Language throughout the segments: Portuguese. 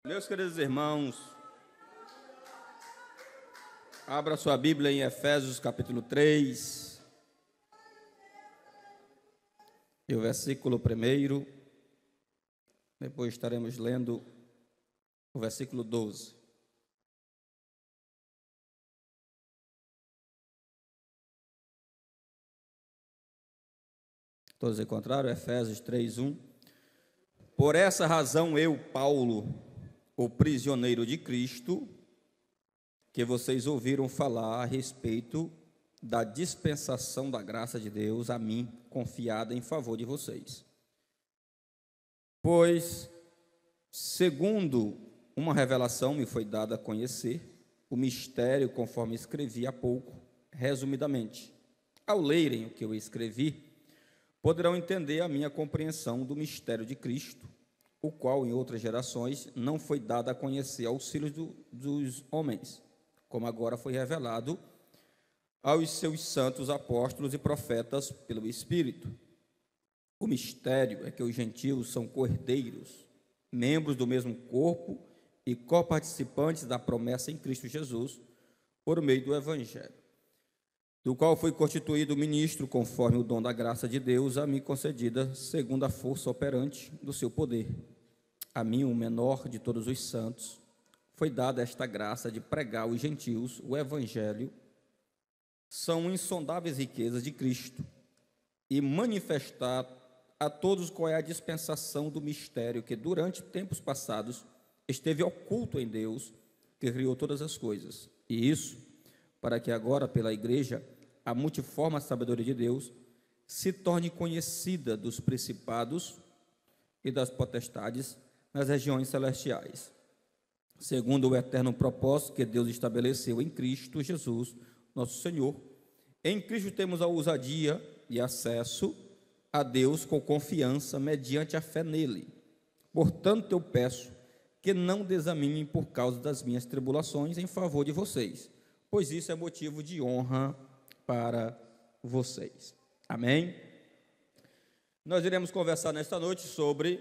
Meus queridos irmãos, abra sua Bíblia em Efésios capítulo 3, e o versículo 1, depois estaremos lendo o versículo 12. Todos encontraram? Efésios 3:1. Por essa razão eu, Paulo, o prisioneiro de Cristo, que vocês ouviram falar a respeito da dispensação da graça de Deus a mim, confiada em favor de vocês. Pois, segundo uma revelação me foi dada a conhecer, o mistério, conforme escrevi há pouco, resumidamente. Ao lerem o que eu escrevi, poderão entender a minha compreensão do mistério de Cristo, o qual em outras gerações não foi dado a conhecer aos filhos dos homens, como agora foi revelado aos seus santos apóstolos e profetas pelo Espírito. O mistério é que os gentios são cordeiros, membros do mesmo corpo e coparticipantes da promessa em Cristo Jesus, por meio do Evangelho, do qual fui constituído ministro conforme o dom da graça de Deus a mim concedida, segundo a força operante do seu poder. A mim, o menor de todos os santos, foi dada esta graça de pregar aos gentios o Evangelho, são insondáveis riquezas de Cristo, e manifestar a todos qual é a dispensação do mistério que durante tempos passados esteve oculto em Deus, que criou todas as coisas, e isso para que agora, pela igreja, a multiforme sabedoria de Deus se torne conhecida dos principados e das potestades nas regiões celestiais, segundo o eterno propósito que Deus estabeleceu em Cristo Jesus, nosso Senhor. Em Cristo temos a ousadia e acesso a Deus com confiança mediante a fé nele. Portanto, eu peço que não desanimem por causa das minhas tribulações em favor de vocês, pois isso é motivo de honra para vocês. Amém? Nós iremos conversar nesta noite sobre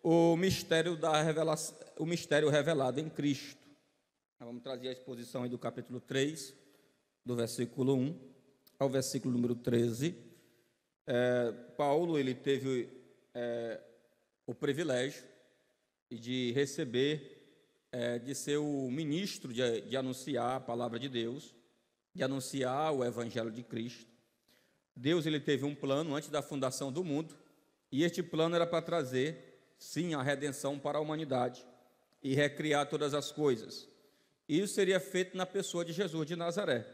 o mistério da revelação, o mistério revelado em Cristo. Nós vamos trazer a exposição aí do capítulo 3, do versículo 1 ao versículo número 13. Paulo, ele teve o privilégio de receber, de ser o ministro, de anunciar a palavra de Deus, de anunciar o Evangelho de Cristo. Deus, ele teve um plano antes da fundação do mundo, e este plano era para trazer, sim, a redenção para a humanidade e recriar todas as coisas. Isso seria feito na pessoa de Jesus de Nazaré.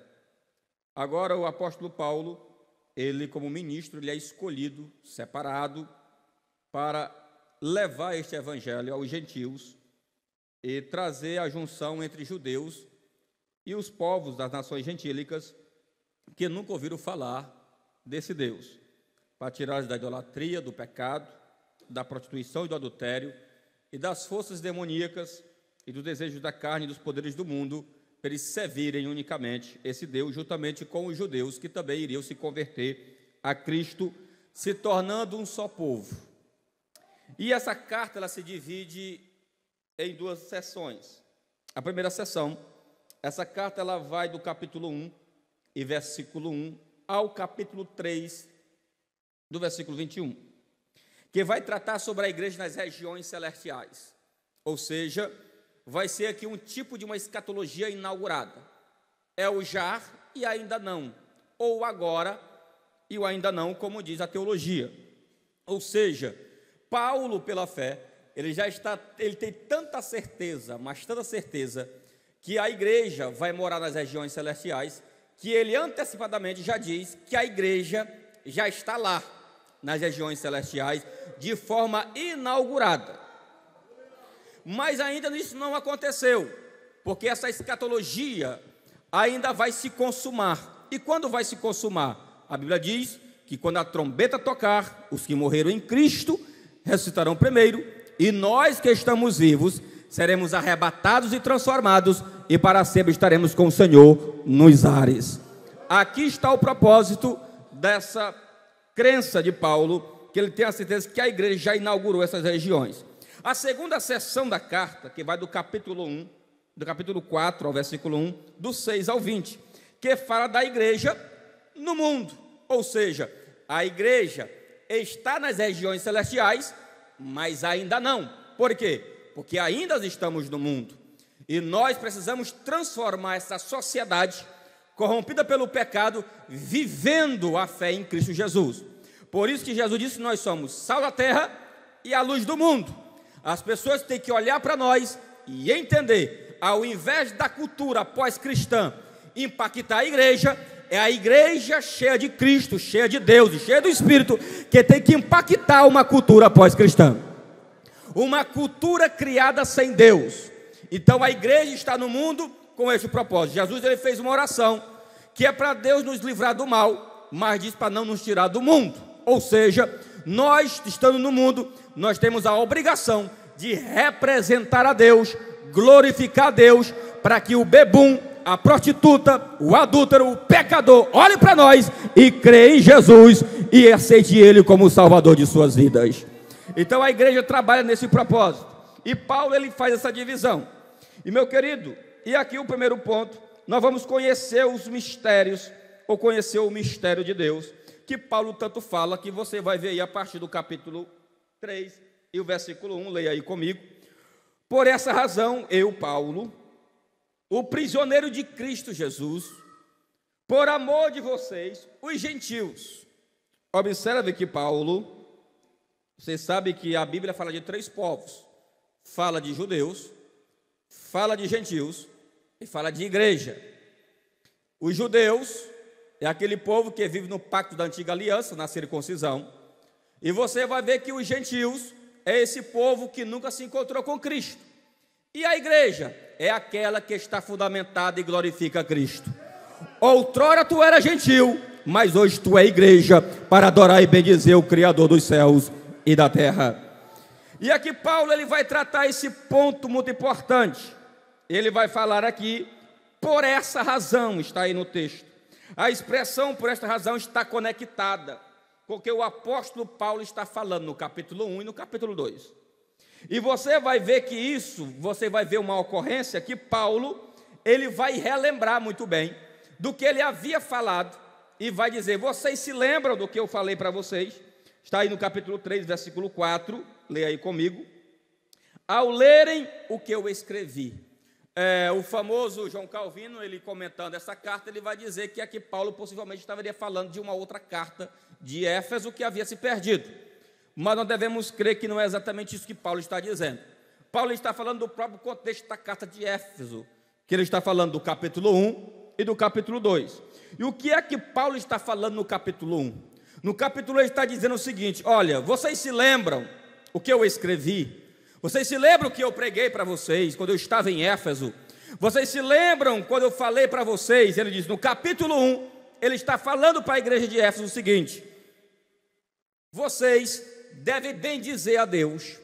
Agora, o apóstolo Paulo, ele como ministro, ele é escolhido, separado, para levar este Evangelho aos gentios e trazer a junção entre judeus e os povos das nações gentílicas que nunca ouviram falar desse Deus, para tirá-los da idolatria, do pecado, da prostituição e do adultério, e das forças demoníacas e dos desejos da carne e dos poderes do mundo, para eles servirem unicamente esse Deus, juntamente com os judeus que também iriam se converter a Cristo, se tornando um só povo. E essa carta, ela se divide em duas sessões. A primeira sessão, essa carta, ela vai do capítulo 1 e versículo 1 ao capítulo 3 do versículo 21, que vai tratar sobre a igreja nas regiões celestiais, ou seja, vai ser aqui um tipo de uma escatologia inaugurada. É o já e ainda não, ou agora e o ainda não, como diz a teologia. Ou seja, Paulo, pela fé, ele tem tanta certeza, mas tanta certeza, que a igreja vai morar nas regiões celestiais, que ele antecipadamente já diz que a igreja já está lá, nas regiões celestiais, de forma inaugurada. Mas ainda isso não aconteceu, porque essa escatologia ainda vai se consumar. E quando vai se consumar? A Bíblia diz que quando a trombeta tocar, os que morreram em Cristo ressuscitarão primeiro, e nós que estamos vivos seremos arrebatados e transformados, e para sempre estaremos com o Senhor nos ares. Aqui está o propósito dessa crença de Paulo, que ele tem a certeza que a igreja já inaugurou essas regiões. A segunda seção da carta, que vai do capítulo 1, do capítulo 4 ao versículo 1, do 6 ao 20, que fala da igreja no mundo. Ou seja, a igreja está nas regiões celestiais, mas ainda não. Por quê? Porque ainda estamos no mundo. E nós precisamos transformar essa sociedade corrompida pelo pecado, vivendo a fé em Cristo Jesus. Por isso que Jesus disse que nós somos sal da terra e a luz do mundo. As pessoas têm que olhar para nós e entender, ao invés da cultura pós-cristã impactar a igreja, é a igreja cheia de Cristo, cheia de Deus e cheia do Espírito, que tem que impactar uma cultura pós-cristã, uma cultura criada sem Deus. Então a igreja está no mundo com esse propósito. Jesus ele fez uma oração, que é para Deus nos livrar do mal, mas diz para não nos tirar do mundo. Ou seja, nós estando no mundo, nós temos a obrigação de representar a Deus, glorificar a Deus, para que o bebum, a prostituta, o adúltero, o pecador, olhe para nós e creia em Jesus e aceite Ele como o Salvador de suas vidas. Então a igreja trabalha nesse propósito, e Paulo ele faz essa divisão. E meu querido, e aqui o primeiro ponto, nós vamos conhecer os mistérios, ou conhecer o mistério de Deus, que Paulo tanto fala, que você vai ver aí a partir do capítulo 3 e o versículo 1, leia aí comigo. Por essa razão, eu, Paulo, o prisioneiro de Cristo Jesus, por amor de vocês, os gentios. Observe que Paulo, você sabe que a Bíblia fala de 3 povos, fala de judeus, fala de gentios e fala de igreja. Os judeus é aquele povo que vive no pacto da antiga aliança, na circuncisão, e você vai ver que os gentios é esse povo que nunca se encontrou com Cristo. E a igreja é aquela que está fundamentada e glorifica Cristo. Outrora tu era gentil, mas hoje tu é igreja, para adorar e bendizer o Criador dos céus e da terra. E aqui Paulo ele vai tratar esse ponto muito importante. Ele vai falar aqui, por essa razão, está aí no texto. A expressão por esta razão está conectada com o que o apóstolo Paulo está falando no capítulo 1 e no capítulo 2. E você vai ver que isso, você vai ver uma ocorrência que Paulo, ele vai relembrar muito bem do que ele havia falado e vai dizer, vocês se lembram do que eu falei para vocês? Está aí no capítulo 3, versículo 4, leia aí comigo. Ao lerem o que eu escrevi. O famoso João Calvino, ele comentando essa carta, ele vai dizer que aqui Paulo possivelmente estaria falando de uma outra carta de Éfeso que havia se perdido. Mas nós devemos crer que não é exatamente isso que Paulo está dizendo. Paulo está falando do próprio contexto da carta de Éfeso, que ele está falando do capítulo 1 e do capítulo 2. E o que é que Paulo está falando no capítulo 1? No capítulo 1 ele está dizendo o seguinte, olha, vocês se lembram o que eu escrevi? Vocês se lembram que eu preguei para vocês quando eu estava em Éfeso? Vocês se lembram quando eu falei para vocês? Ele diz, no capítulo 1, ele está falando para a igreja de Éfeso o seguinte, vocês devem bendizer a Deus,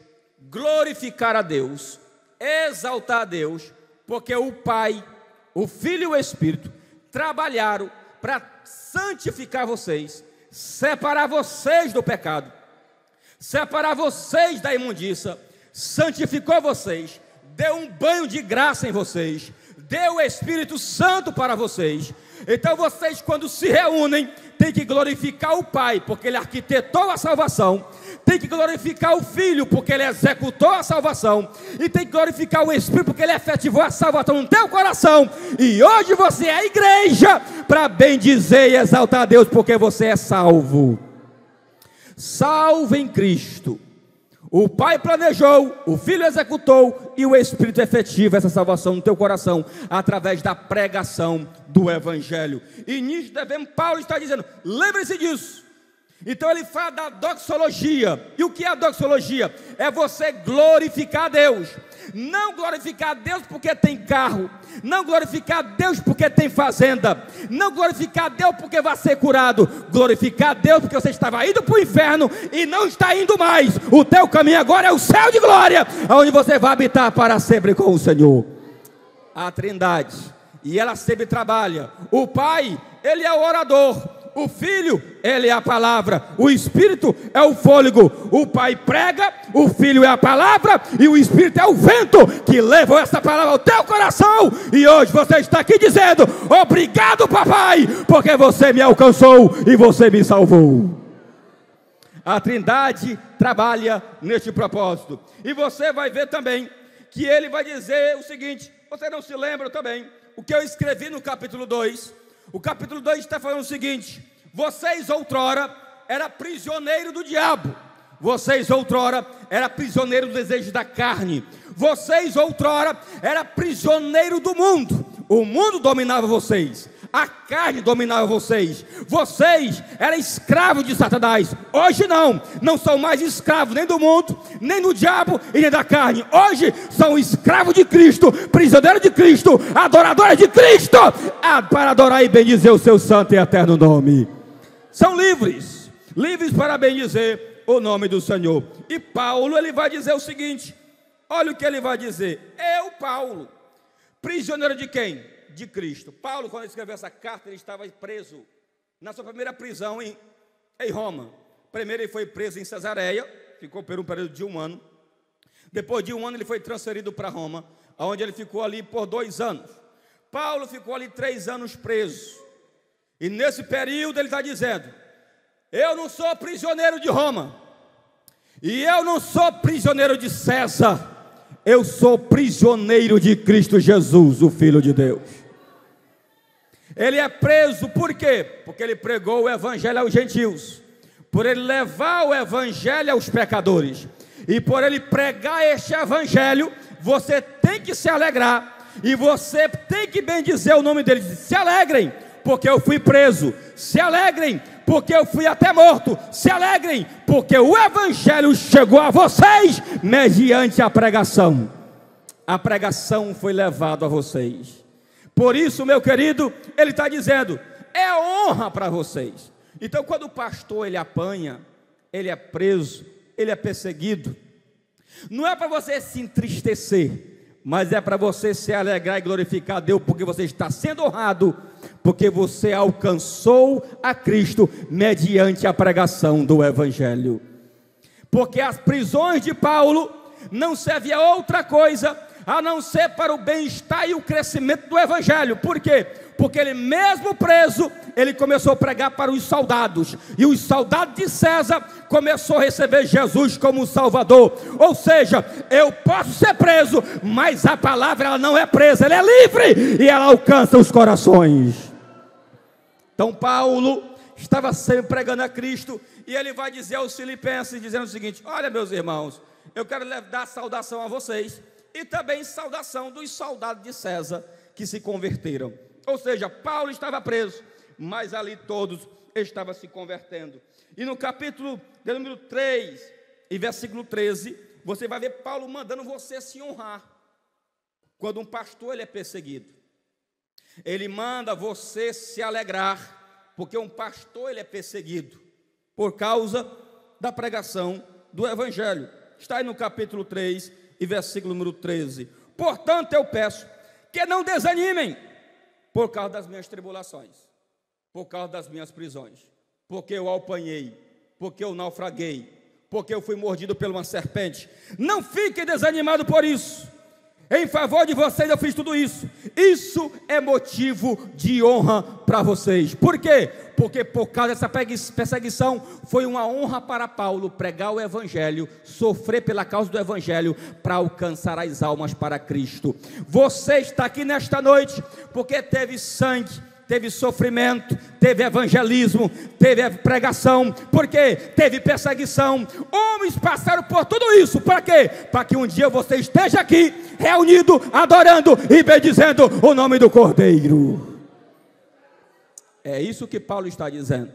glorificar a Deus, exaltar a Deus, porque o Pai, o Filho e o Espírito trabalharam para santificar vocês, separar vocês do pecado, separar vocês da imundícia, santificou vocês, deu um banho de graça em vocês, deu o Espírito Santo para vocês. Então vocês, quando se reúnem, tem que glorificar o Pai, porque Ele arquitetou a salvação, tem que glorificar o Filho, porque Ele executou a salvação, e tem que glorificar o Espírito, porque Ele efetivou a salvação no teu coração. E hoje você é a igreja para bendizer e exaltar a Deus, porque você é salvo. Salvo em Cristo. O Pai planejou, o Filho executou e o Espírito efetiva essa salvação no teu coração através da pregação do Evangelho. E nisso devemos, Paulo está dizendo, lembre-se disso. Então ele fala da doxologia. E o que é a doxologia? É você glorificar a Deus. Não glorificar a Deus porque tem carro, não glorificar a Deus porque tem fazenda, não glorificar a Deus porque vai ser curado, glorificar a Deus porque você estava indo para o inferno e não está indo mais. O teu caminho agora é o céu de glória, onde você vai habitar para sempre com o Senhor. A Trindade, e ela sempre trabalha. O Pai, Ele é o orador, O Filho, ele é a palavra, o Espírito é o fôlego. O Pai prega, o Filho é a palavra e o Espírito é o vento que leva essa palavra ao teu coração. E hoje você está aqui dizendo: obrigado, papai, porque você me alcançou e você me salvou. A Trindade trabalha neste propósito. E você vai ver também que ele vai dizer o seguinte: você não se lembra também o que eu escrevi no capítulo 2? O capítulo 2 está falando o seguinte: vocês outrora eram prisioneiros do diabo, vocês outrora eram prisioneiros do desejo da carne, vocês outrora eram prisioneiros do mundo. O mundo dominava vocês, a carne dominava vocês, vocês eram escravos de Satanás. Hoje não são mais escravos nem do mundo, nem do diabo e nem da carne. Hoje são escravos de Cristo, prisioneiros de Cristo, adoradores de Cristo, para adorar e bendizer o seu santo e eterno nome. São livres, livres para bendizer o nome do Senhor. E Paulo, ele vai dizer o seguinte: olha o que ele vai dizer: eu, Paulo, prisioneiro de quem? De Cristo. Paulo, quando escreveu essa carta, ele estava preso na sua primeira prisão em Roma. Primeiro ele foi preso em Cesareia, ficou por um período de 1 ano. Depois de 1 ano ele foi transferido para Roma, onde ele ficou ali por 2 anos. Paulo ficou ali 3 anos preso. E nesse período ele está dizendo: eu não sou prisioneiro de Roma, e eu não sou prisioneiro de César, eu sou prisioneiro de Cristo Jesus, o Filho de Deus. Ele é preso por quê? Porque ele pregou o evangelho aos gentios, por ele levar o evangelho aos pecadores, e por ele pregar este evangelho, você tem que se alegrar, e você tem que bendizer o nome dele. Se alegrem, porque eu fui preso. Se alegrem, porque eu fui até morto. Se alegrem, porque o evangelho chegou a vocês mediante a pregação. A pregação foi levada a vocês. Por isso, meu querido, ele está dizendo: é honra para vocês. Então, quando o pastor ele apanha, ele é preso, ele é perseguido, não é para você se entristecer, mas é para você se alegrar e glorificar a Deus, porque você está sendo honrado, porque você alcançou a Cristo mediante a pregação do evangelho. Porque as prisões de Paulo não servem a outra coisa a não ser para o bem-estar e o crescimento do evangelho. Por quê? Porque ele mesmo preso, ele começou a pregar para os soldados, e os soldados de César começou a receber Jesus como Salvador. Ou seja, eu posso ser preso, mas a palavra ela não é presa, ela é livre, e ela alcança os corações. Então Paulo estava sempre pregando a Cristo, e ele vai dizer aos filipenses, dizendo o seguinte: olha, meus irmãos, eu quero dar saudação a vocês, e também saudação dos soldados de César que se converteram. Ou seja, Paulo estava preso, mas ali todos estavam se convertendo. E no capítulo de número 3 e versículo 13, você vai ver Paulo mandando você se honrar. Quando um pastor ele é perseguido, ele manda você se alegrar, porque um pastor ele é perseguido por causa da pregação do evangelho. Está aí no capítulo 3 e versículo número 13. Portanto, eu peço que não desanimem por causa das minhas tribulações, por causa das minhas prisões, porque eu apanhei, porque eu naufraguei, porque eu fui mordido por uma serpente. Não fiquem desanimados por isso. Em favor de vocês eu fiz tudo isso. Isso é motivo de honra para vocês. Por quê? Porque por causa dessa perseguição foi uma honra para Paulo pregar o evangelho, sofrer pela causa do evangelho, para alcançar as almas para Cristo. Você está aqui nesta noite porque teve sangue, teve sofrimento, teve evangelismo, teve pregação, porque teve perseguição. Homens passaram por tudo isso, para quê? Para que um dia você esteja aqui, reunido, adorando e bendizendo o nome do Cordeiro. É isso que Paulo está dizendo.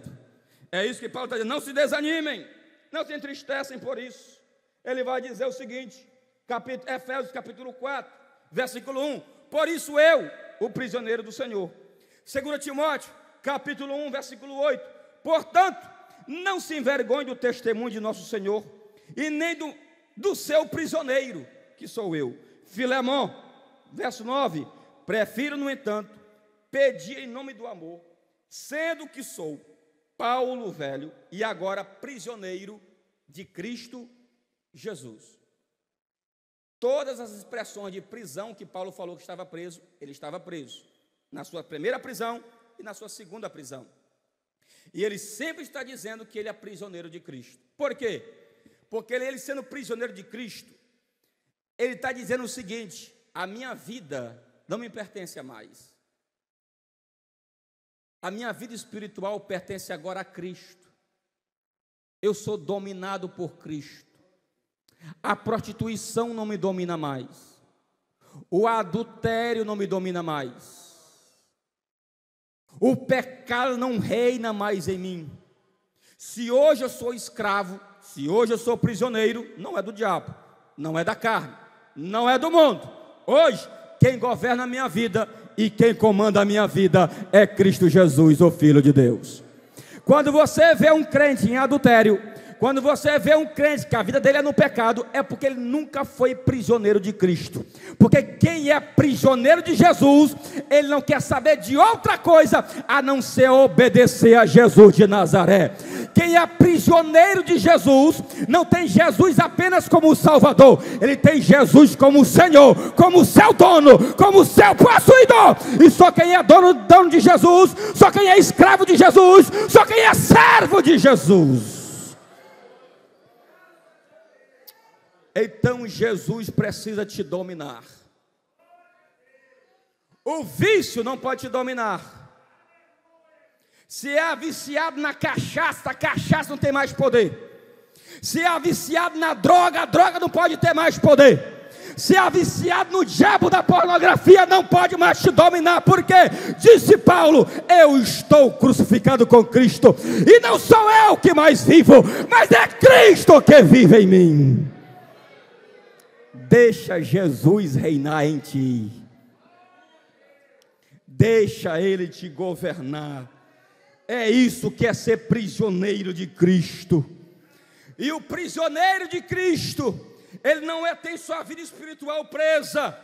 É isso que Paulo está dizendo. Não se desanimem, não se entristecem por isso. Ele vai dizer o seguinte, Efésios capítulo 4, versículo 1. Por isso eu, o prisioneiro do Senhor. 2 Timóteo, capítulo 1, versículo 8. Portanto, não se envergonhe do testemunho de nosso Senhor, e nem do seu prisioneiro, que sou eu. Filemão, verso 9. Prefiro, no entanto, pedir em nome do amor, sendo que sou Paulo velho e agora prisioneiro de Cristo Jesus. Todas as expressões de prisão que Paulo falou que estava preso, ele estava preso na sua primeira prisão e na sua segunda prisão. E ele sempre está dizendo que ele é prisioneiro de Cristo. Por quê? Porque ele sendo prisioneiro de Cristo, ele está dizendo o seguinte: a minha vida não me pertence a mais. A minha vida espiritual pertence agora a Cristo. Eu sou dominado por Cristo. A prostituição não me domina mais. O adultério não me domina mais. O pecado não reina mais em mim. Se hoje eu sou escravo, se hoje eu sou prisioneiro, não é do diabo, não é da carne, não é do mundo. Hoje, quem governa a minha vida e quem comanda a minha vida é Cristo Jesus, o Filho de Deus. Quando você vê um crente em adultério, quando você vê um crente que a vida dele é no pecado, é porque ele nunca foi prisioneiro de Cristo. Porque quem é prisioneiro de Jesus, ele não quer saber de outra coisa a não ser obedecer a Jesus de Nazaré. Quem é prisioneiro de Jesus, não tem Jesus apenas como Salvador, ele tem Jesus como Senhor, como seu dono, como seu possuidor. E só quem é dono de Jesus, só quem é escravo de Jesus, só quem é servo de Jesus. Então Jesus precisa te dominar. O vício não pode te dominar. Se é viciado na cachaça, a cachaça não tem mais poder. Se é viciado na droga, a droga não pode ter mais poder. Se é viciado no diabo da pornografia, não pode mais te dominar. Porque disse Paulo: eu estou crucificado com Cristo, e não sou eu que mais vivo, mas é Cristo que vive em mim. Deixa Jesus reinar em ti. Deixa Ele te governar. É isso que é ser prisioneiro de Cristo. E o prisioneiro de Cristo, ele não tem sua vida espiritual presa.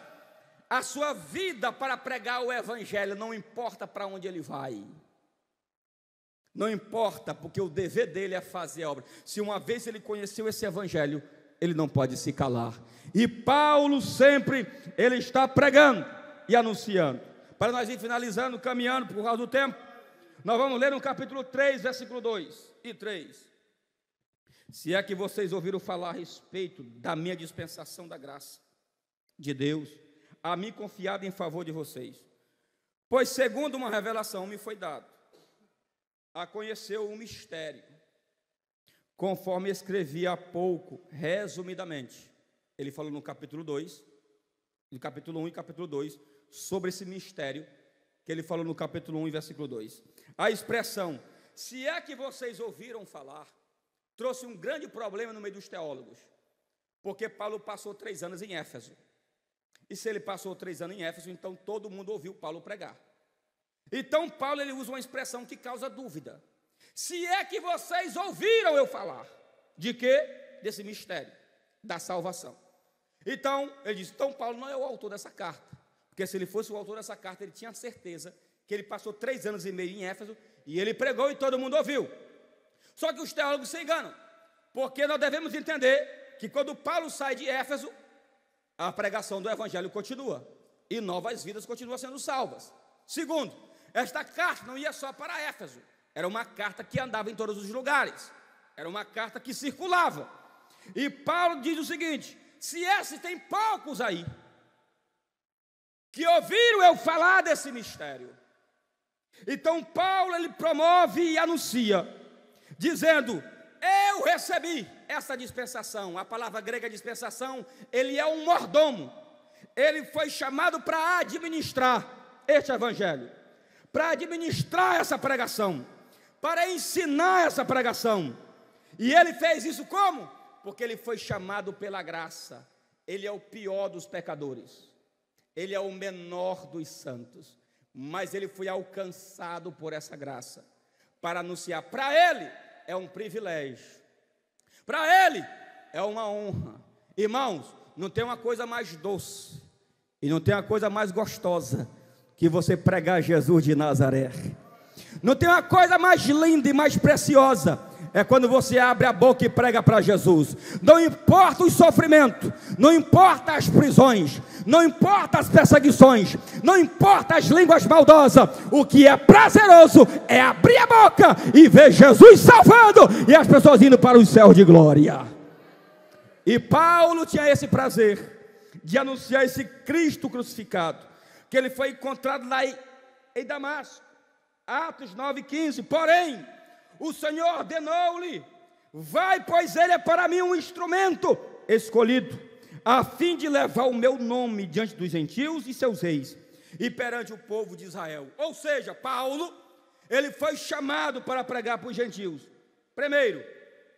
A sua vida para pregar o Evangelho, não importa para onde ele vai. Não importa, porque o dever dele é fazer a obra. Se uma vez ele conheceu esse Evangelho, ele não pode se calar. E Paulo sempre, ele está pregando e anunciando. Para nós ir finalizando, caminhando por causa do tempo, nós vamos ler no capítulo 3, versículo 2 e 3. Se é que vocês ouviram falar a respeito da minha dispensação da graça de Deus, a mim confiado em favor de vocês. Pois segundo uma revelação me foi dado a conhecer o mistério, conforme escrevi há pouco, resumidamente. Ele falou no capítulo 2, no capítulo 1 e capítulo 2, sobre esse mistério, que ele falou no capítulo 1 e versículo 2. A expressão, se é que vocês ouviram falar, trouxe um grande problema no meio dos teólogos, porque Paulo passou 3 anos em Éfeso. E se ele passou 3 anos em Éfeso, então todo mundo ouviu Paulo pregar. Então Paulo, ele usa uma expressão que causa dúvida. Se é que vocês ouviram eu falar, de quê? Desse mistério, da salvação. Então, ele diz, então Paulo não é o autor dessa carta, porque se ele fosse o autor dessa carta, ele tinha certeza que ele passou 3 anos e meio em Éfeso, e ele pregou e todo mundo ouviu. Só que os teólogos se enganam, porque nós devemos entender que quando Paulo sai de Éfeso, a pregação do Evangelho continua, e novas vidas continuam sendo salvas. Segundo, esta carta não ia só para Éfeso, era uma carta que andava em todos os lugares, era uma carta que circulava. E Paulo diz o seguinte: se esses tem poucos aí que ouviram eu falar desse mistério, então Paulo, ele promove e anuncia, dizendo, eu recebi essa dispensação. A palavra grega dispensação, ele é um mordomo, ele foi chamado para administrar este Evangelho, para administrar essa pregação, para ensinar essa pregação. E ele fez isso como? Porque ele foi chamado pela graça. Ele é o pior dos pecadores, ele é o menor dos santos, mas ele foi alcançado por essa graça, para anunciar. Para ele é um privilégio, para ele é uma honra. Irmãos, não tem uma coisa mais doce, e não tem uma coisa mais gostosa, que você pregar Jesus de Nazaré. Não tem uma coisa mais linda e mais preciosa, é quando você abre a boca e prega para Jesus. Não importa os sofrimentos, não importa as prisões, não importa as perseguições, não importa as línguas maldosas, o que é prazeroso é abrir a boca e ver Jesus salvando e as pessoas indo para os céus de glória. E Paulo tinha esse prazer de anunciar esse Cristo crucificado, que ele foi encontrado lá em Damasco, Atos 9,15. Porém, o Senhor ordenou-lhe: vai, pois ele é para mim um instrumento escolhido, a fim de levar o meu nome diante dos gentios e seus reis, e perante o povo de Israel. Ou seja, Paulo, ele foi chamado para pregar para os gentios. Primeiro,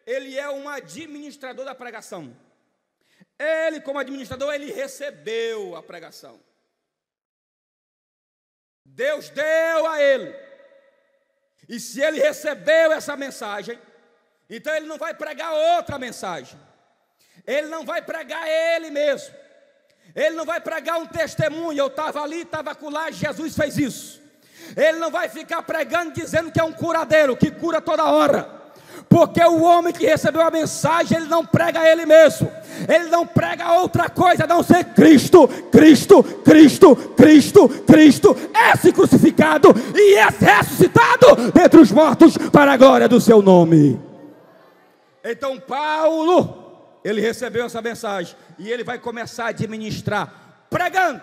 ele é um administrador da pregação. Ele, como administrador, ele recebeu a pregação. Deus deu a ele. E se ele recebeu essa mensagem, então ele não vai pregar outra mensagem. Ele não vai pregar ele mesmo. Ele não vai pregar um testemunho. Eu estava ali, estava acolá, Jesus fez isso. Ele não vai ficar pregando dizendo que é um curadeiro, que cura toda hora. Porque o homem que recebeu a mensagem, ele não prega ele mesmo. Ele não prega outra coisa a não ser Cristo, Cristo, Cristo, Cristo, Cristo, esse crucificado e esse ressuscitado dentre os mortos para a glória do seu nome. Então Paulo, ele recebeu essa mensagem e ele vai começar a administrar, pregando,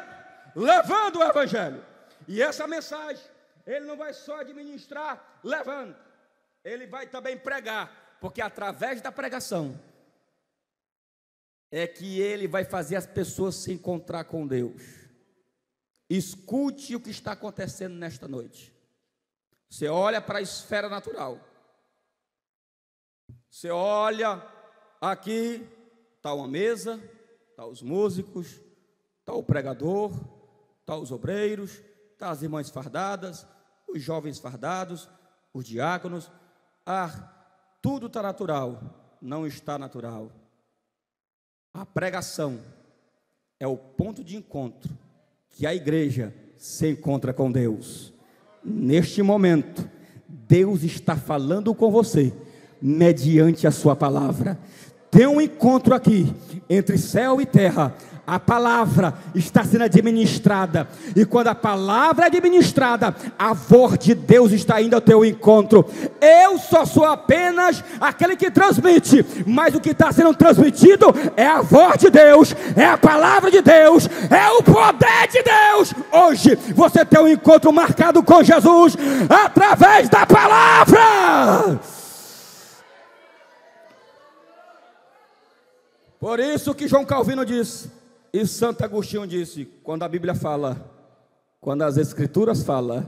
levando o evangelho. E essa mensagem, ele não vai só administrar, levando, ele vai também pregar, porque através da pregação é que ele vai fazer as pessoas se encontrar com Deus. Escute o que está acontecendo nesta noite. Você olha para a esfera natural. Você olha aqui, está uma mesa, está os músicos, está o pregador, está os obreiros, está as irmãs fardadas, os jovens fardados, os diáconos. Tudo está natural. Não está natural. A pregação é o ponto de encontro que a igreja se encontra com Deus. Neste momento, Deus está falando com você mediante a sua palavra. Tem um encontro aqui entre céu e terra. A palavra está sendo administrada, e quando a palavra é administrada, a voz de Deus está indo ao teu encontro. Eu só sou apenas aquele que transmite, mas o que está sendo transmitido é a voz de Deus, é a palavra de Deus, é o poder de Deus. Hoje você tem um encontro marcado com Jesus através da palavra. Por isso que João Calvino disse, e Santo Agostinho disse, quando a Bíblia fala, quando as Escrituras falam,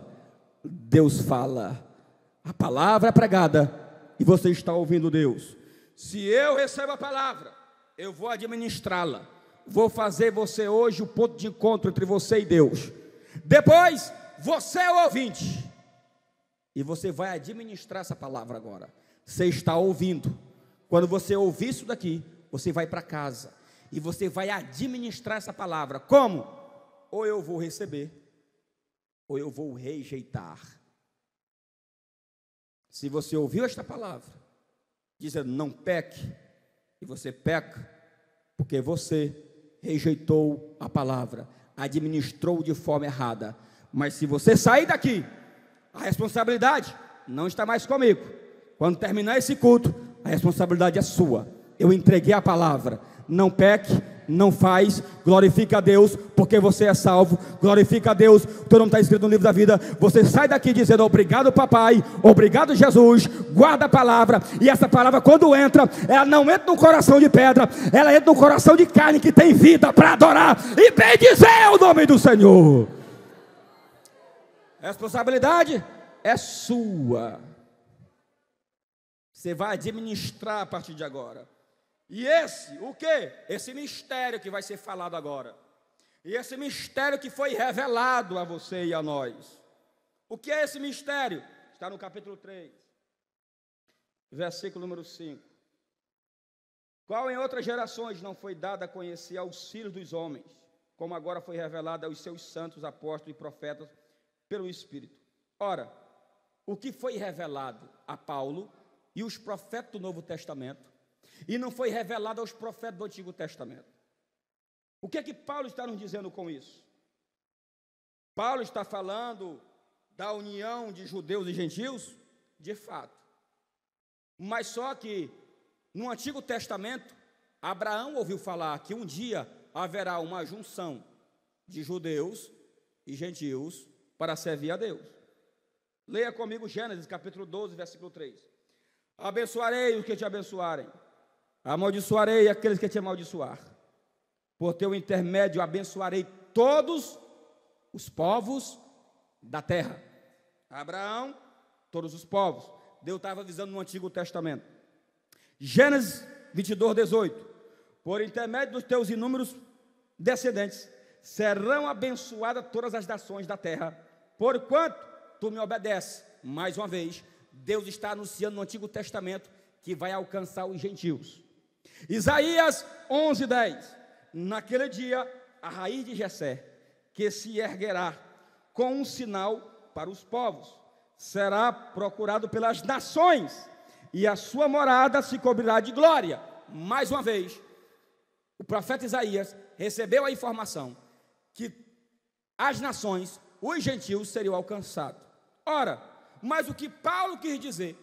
Deus fala. A palavra é pregada e você está ouvindo Deus. Se eu recebo a palavra, eu vou administrá-la. Vou fazer você hoje o ponto de encontro entre você e Deus. Depois, você é o ouvinte. E você vai administrar essa palavra agora. Você está ouvindo. Quando você ouvir isso daqui, você vai para casa e você vai administrar essa palavra. Como? Ou eu vou receber, ou eu vou rejeitar. Se você ouviu esta palavra, dizendo não peque, e você peca, porque você rejeitou a palavra, administrou de forma errada. Mas se você sair daqui, a responsabilidade não está mais comigo. Quando terminar esse culto, a responsabilidade é sua. Eu entreguei a palavra. Não peque, não faz, glorifica a Deus, porque você é salvo. Glorifica a Deus, o teu nome está escrito no livro da vida. Você sai daqui dizendo obrigado papai, obrigado Jesus. Guarda a palavra, e essa palavra quando entra, ela não entra no coração de pedra, ela entra no coração de carne que tem vida para adorar e bendizer o nome do Senhor. A responsabilidade é sua. Você vai administrar a partir de agora. E esse, o quê? Esse mistério que vai ser falado agora. E esse mistério que foi revelado a você e a nós. O que é esse mistério? Está no capítulo 3, versículo número 5. Qual em outras gerações não foi dado a conhecer aos filhos dos homens, como agora foi revelado aos seus santos apóstolos e profetas pelo Espírito? Ora, o que foi revelado a Paulo e os profetas do Novo Testamento, e não foi revelado aos profetas do Antigo Testamento. O que é que Paulo está nos dizendo com isso? Paulo está falando da união de judeus e gentios? De fato. Mas só que no Antigo Testamento, Abraão ouviu falar que um dia haverá uma junção de judeus e gentios para servir a Deus. Leia comigo Gênesis capítulo 12, versículo 3. Abençoarei os que te abençoarem, amaldiçoarei aqueles que te amaldiçoar. Por teu intermédio abençoarei todos os povos da terra. Abraão, todos os povos. Deus estava avisando no Antigo Testamento. Gênesis 22, 18. Por intermédio dos teus inúmeros descendentes, serão abençoadas todas as nações da terra, porquanto tu me obedeces. Mais uma vez, Deus está anunciando no Antigo Testamento que vai alcançar os gentios. Isaías 11, 10. Naquele dia, a raiz de Jessé, que se erguerá com um sinal para os povos, será procurado pelas nações, e a sua morada se cobrirá de glória. Mais uma vez, o profeta Isaías recebeu a informação que as nações, os gentios, seriam alcançados. Ora, mas o que Paulo quis dizer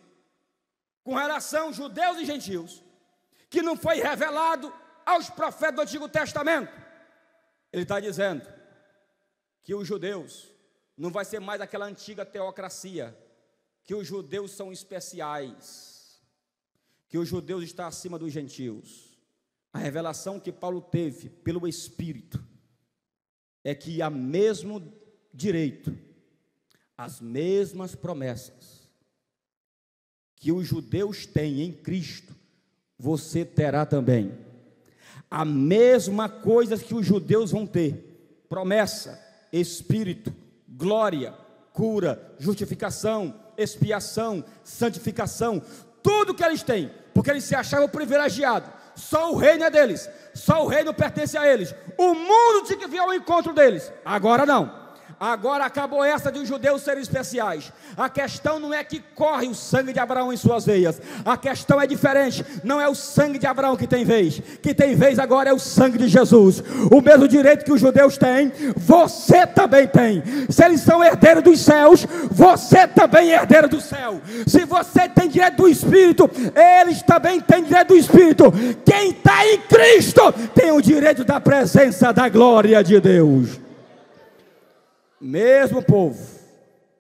com relação aos judeus e gentios, que não foi revelado aos profetas do Antigo Testamento, ele está dizendo que os judeus não vai ser mais aquela antiga teocracia, que os judeus são especiais, que os judeus estão acima dos gentios. A revelação que Paulo teve pelo Espírito é que há mesmo direito, as mesmas promessas que os judeus têm em Cristo, você terá também. A mesma coisa que os judeus vão ter: promessa, Espírito, glória, cura, justificação, expiação, santificação, tudo que eles têm, porque eles se achavam privilegiados. Só o reino é deles, só o reino pertence a eles. O mundo tinha que vir ao encontro deles. Agora não. Agora acabou essa de os judeus serem especiais. A questão não é que corre o sangue de Abraão em suas veias. A questão é diferente. Não é o sangue de Abraão que tem vez. Que tem vez agora é o sangue de Jesus. O mesmo direito que os judeus têm, você também tem. Se eles são herdeiros dos céus, você também é herdeiro do céu. Se você tem direito do Espírito, eles também têm direito do Espírito. Quem está em Cristo tem o direito da presença da glória de Deus. Mesmo povo,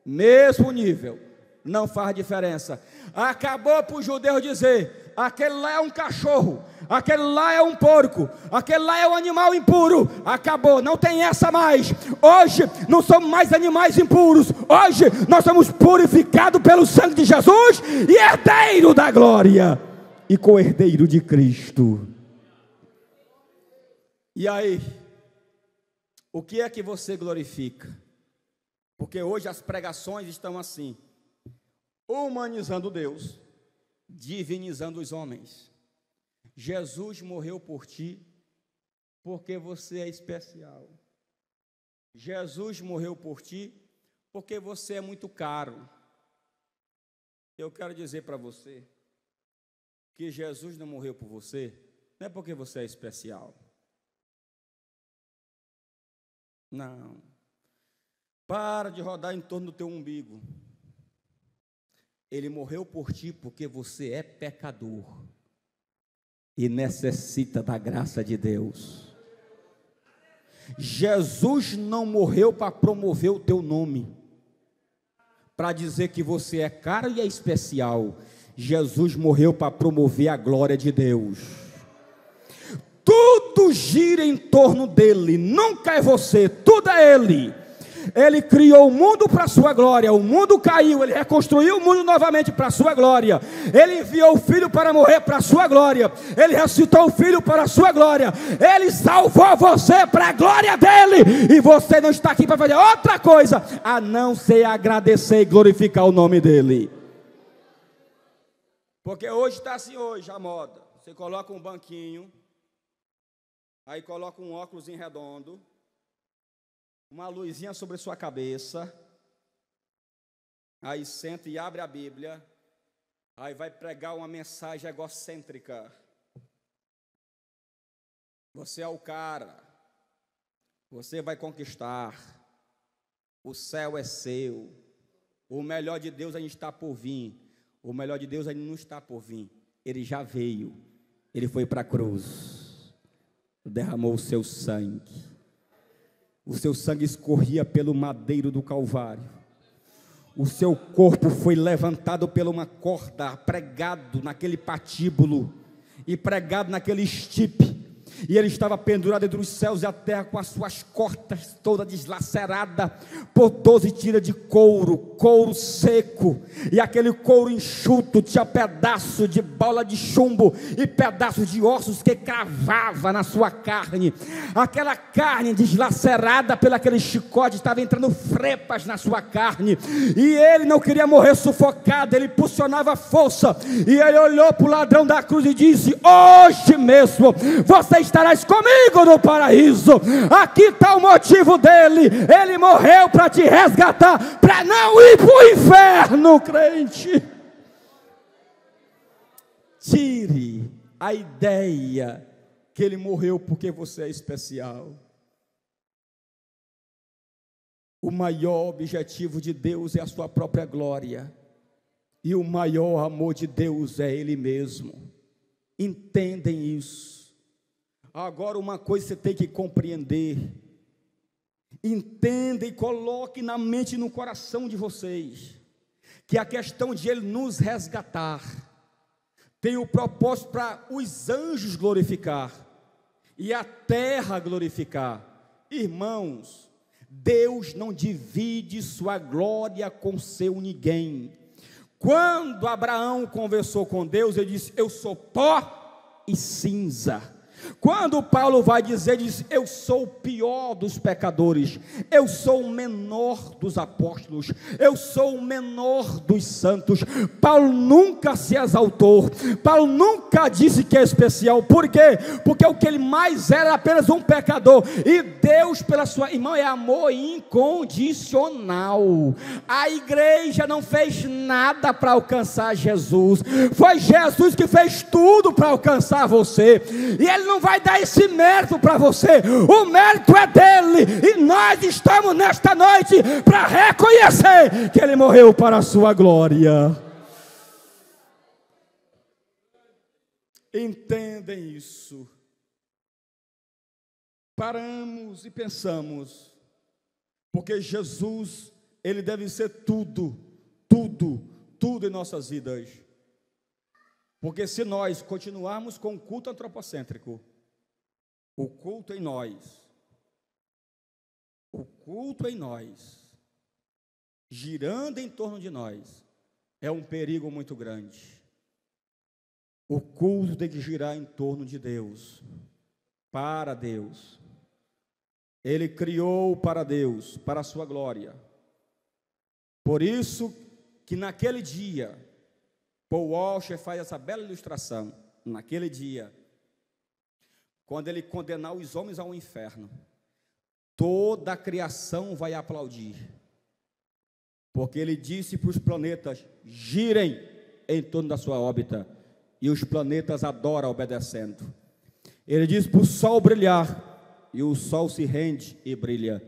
mesmo nível, não faz diferença. Acabou para os judeus dizer: aquele lá é um cachorro, aquele lá é um porco, aquele lá é um animal impuro. Acabou, não tem essa mais. Hoje não somos mais animais impuros. Hoje nós somos purificados pelo sangue de Jesus e herdeiro da glória e co-herdeiro de Cristo. E aí, o que é que você glorifica? Porque hoje as pregações estão assim, humanizando Deus, divinizando os homens. Jesus morreu por ti, porque você é especial. Jesus morreu por ti, porque você é muito caro. Eu quero dizer para você, que Jesus não morreu por você, não é porque você é especial. Não. Para de rodar em torno do teu umbigo. Ele morreu por ti porque você é pecador e necessita da graça de Deus. Jesus não morreu para promover o teu nome, para dizer que você é caro e é especial. Jesus morreu para promover a glória de Deus. Tudo gira em torno dele, nunca é você, tudo é ele. Ele criou o mundo para a sua glória. O mundo caiu, ele reconstruiu o mundo novamente para a sua glória. Ele enviou o Filho para morrer para a sua glória. Ele ressuscitou o Filho para a sua glória. Ele salvou você para a glória dele. E você não está aqui para fazer outra coisa a não ser agradecer e glorificar o nome dele. Porque hoje está assim, hoje a moda. Você coloca um banquinho, aí coloca um óculos em redondo, uma luzinha sobre sua cabeça, Aí senta e abre a Bíblia, aí vai pregar uma mensagem egocêntrica. Você é o cara, você vai conquistar, o céu é seu, o melhor de Deus ainda está por vir. O melhor de Deus ainda não está por vir, ele já veio, ele foi para a cruz, derramou o seu sangue escorria pelo madeiro do Calvário, o seu corpo foi levantado por uma corda, pregado naquele patíbulo, e pregado naquele estipe, e ele estava pendurado entre os céus e a terra, com as suas costas toda deslacerada por 12 tiras de couro seco, e aquele couro enxuto tinha pedaço de bola de chumbo e pedaços de ossos que cravava na sua carne. Aquela carne deslacerada pelo aquele chicote, estava entrando frepas na sua carne, e ele não queria morrer sufocado, ele impulsionava força, e ele olhou para o ladrão da cruz e disse: hoje mesmo você estarás comigo no paraíso. Aqui está o motivo dele, ele morreu para te resgatar, para não ir para o inferno, crente. Tire a ideia que ele morreu porque você é especial. O maior objetivo de Deus é a sua própria glória, e o maior amor de Deus é Ele mesmo. Entendem isso? Agora, uma coisa você tem que compreender, entenda e coloque na mente e no coração de vocês, que a questão de Ele nos resgatar tem o propósito para os anjos glorificar e a terra glorificar. Irmãos, Deus não divide sua glória com seu ninguém. Quando Abraão conversou com Deus, ele disse: eu sou pó e cinza. Quando Paulo vai dizer, diz: eu sou o pior dos pecadores, eu sou o menor dos apóstolos, eu sou o menor dos santos. Paulo nunca se exaltou, Paulo nunca disse que é especial. Por quê? Porque o que ele mais era apenas um pecador, e Deus, pela sua irmã, é amor incondicional. A igreja não fez nada para alcançar Jesus, foi Jesus que fez tudo para alcançar você, e Ele não vai dar esse mérito para você, o mérito é dele, e nós estamos nesta noite para reconhecer que ele morreu para a sua glória. Entendem isso? Paramos e pensamos, porque Jesus, ele deve ser tudo em nossas vidas. Porque se nós continuarmos com o culto antropocêntrico, o culto em nós, girando em torno de nós, é um perigo muito grande. O culto tem que girar em torno de Deus, para Deus. Ele criou para Deus, para a sua glória. Por isso que naquele dia, Paul Washer faz essa bela ilustração. Naquele dia, quando ele condenar os homens ao inferno, toda a criação vai aplaudir, porque ele disse para os planetas: girem em torno da sua órbita, e os planetas adoram obedecendo. Ele disse para o sol brilhar, e o sol se rende e brilha.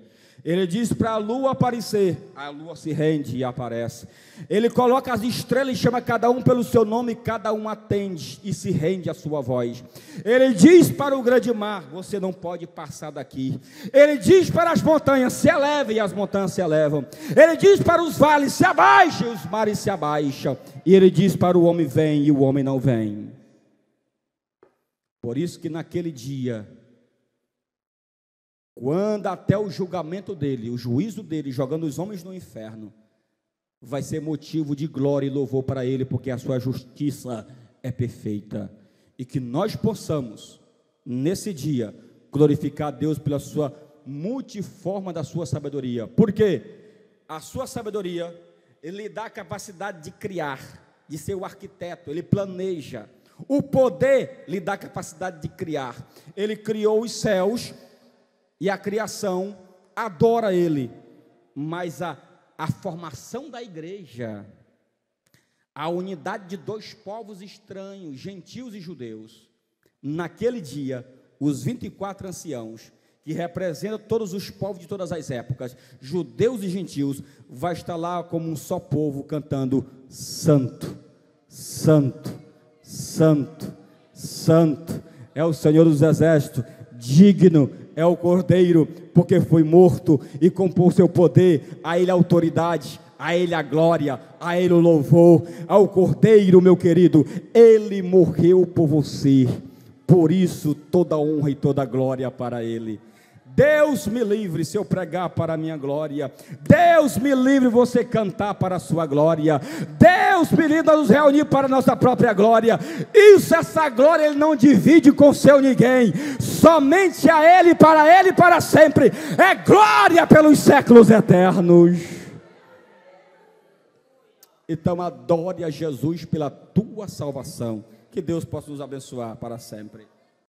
Ele diz para a lua aparecer, a lua se rende e aparece. Ele coloca as estrelas e chama cada um pelo seu nome, cada um atende e se rende à sua voz. Ele diz para o grande mar: você não pode passar daqui. Ele diz para as montanhas: se elevem, e as montanhas se elevam. Ele diz para os vales: se abaixem, e os mares se abaixam. E ele diz para o homem: vem, e o homem não vem. Por isso que naquele dia, quando até o julgamento dele, o juízo dele, jogando os homens no inferno, vai ser motivo de glória e louvor para ele, porque a sua justiça é perfeita. E que nós possamos, nesse dia, glorificar a Deus pela sua multiforma da sua sabedoria. Porque a sua sabedoria, ele lhe dá a capacidade de criar, de ser o arquiteto, ele planeja. O poder lhe dá a capacidade de criar. Ele criou os céus, e a criação adora Ele, mas a a formação da igreja, a unidade de dois povos estranhos, gentios e judeus. Naquele dia, os 24 anciãos, que representam todos os povos de todas as épocas, judeus e gentios, vai estar lá como um só povo, cantando: Santo, Santo, Santo, Santo, é o Senhor dos Exércitos, digno é o Cordeiro, porque foi morto e com o seu poder, a ele a autoridade, a ele a glória, a ele o louvor, ao Cordeiro, meu querido, ele morreu por você, por isso toda honra e toda glória para ele. Deus me livre se eu pregar para a minha glória, Deus me livre você cantar para a sua glória, Deus me livre nos reunir para a nossa própria glória. Isso, essa glória ele não divide com seu ninguém, somente a ele para sempre, é glória pelos séculos eternos. Então adore a Jesus pela tua salvação, que Deus possa nos abençoar para sempre.